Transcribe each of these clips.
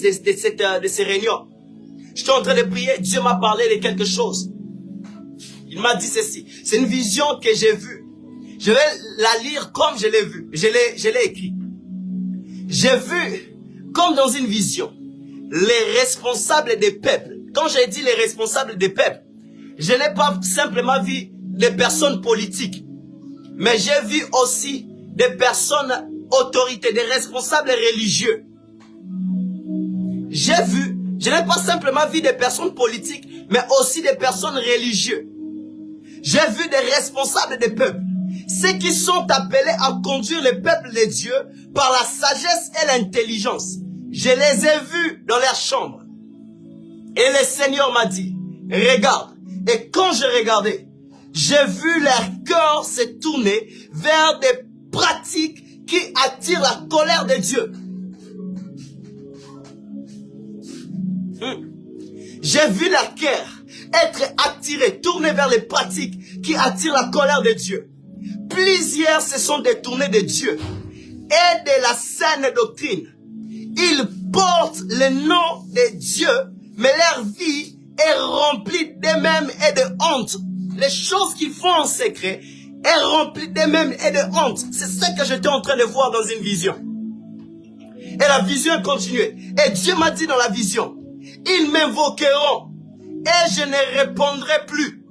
de ces réunions. J'étais en train de prier, Dieu m'a parlé de quelque chose. Il m'a dit ceci. C'est une vision que j'ai vue. Je vais la lire comme je l'ai vue. Je l'ai écrit. J'ai vu, comme dans une vision, les responsables des peuples. Quand j'ai dit les responsables des peuples, je n'ai pas simplement vu des personnes politiques, mais j'ai vu aussi des personnes autorités, des responsables religieux. J'ai vu, je n'ai pas simplement vu des personnes politiques, mais aussi des personnes religieuses. J'ai vu des responsables des peuples, ceux qui sont appelés à conduire le peuple de Dieu par la sagesse et l'intelligence. Je les ai vus dans leur chambre. Et le Seigneur m'a dit, regarde. Et quand je regardais, j'ai vu leur cœur se tourner vers des pratiques qui attirent la colère de Dieu. J'ai vu leur cœur être attiré, tourné vers les pratiques qui attirent la colère de Dieu. Plusieurs se sont détournés de Dieu et de la saine doctrine. Ils portent le nom de Dieu, mais leur vie est remplie d'eux-mêmes et de honte. Les choses qu'ils font en secret est remplie d'eux-mêmes et de honte. C'est ce que j'étais en train de voir dans une vision. Et la vision a continué. Et Dieu m'a dit dans la vision, ils m'invoqueront et je ne répondrai plus.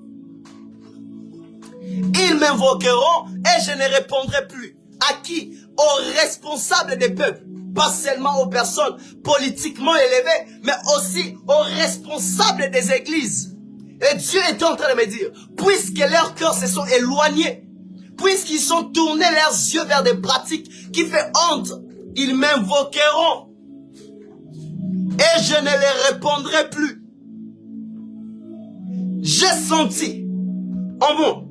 Ils m'invoqueront et je ne répondrai plus. À qui? Aux responsables des peuples. Pas seulement aux personnes politiquement élevées, mais aussi aux responsables des églises. Et Dieu est en train de me dire, puisque leurs cœurs se sont éloignés, puisqu'ils sont tournés leurs yeux vers des pratiques qui font honte, ils m'invoqueront et je ne les répondrai plus. J'ai senti en moi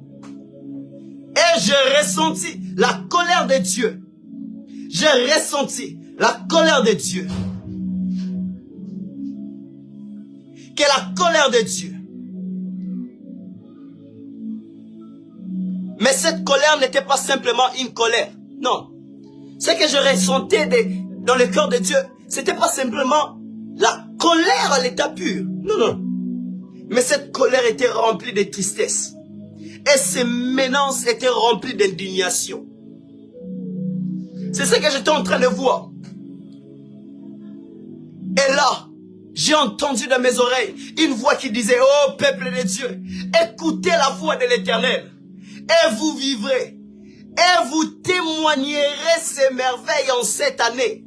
et j'ai ressenti la colère de Dieu. J'ai ressenti la colère de Dieu. Que la colère de Dieu. Mais cette colère n'était pas simplement une colère. Non. Ce que je ressentais dans le cœur de Dieu, c'était pas simplement la colère à l'état pur. Non, non. Mais cette colère était remplie de tristesse. Et ces menaces étaient remplies d'indignation. C'est ce que j'étais en train de voir. Et là, j'ai entendu dans mes oreilles une voix qui disait, oh peuple de Dieu, écoutez la voix de l'Éternel, et vous vivrez, et vous témoignerez ces merveilles en cette année.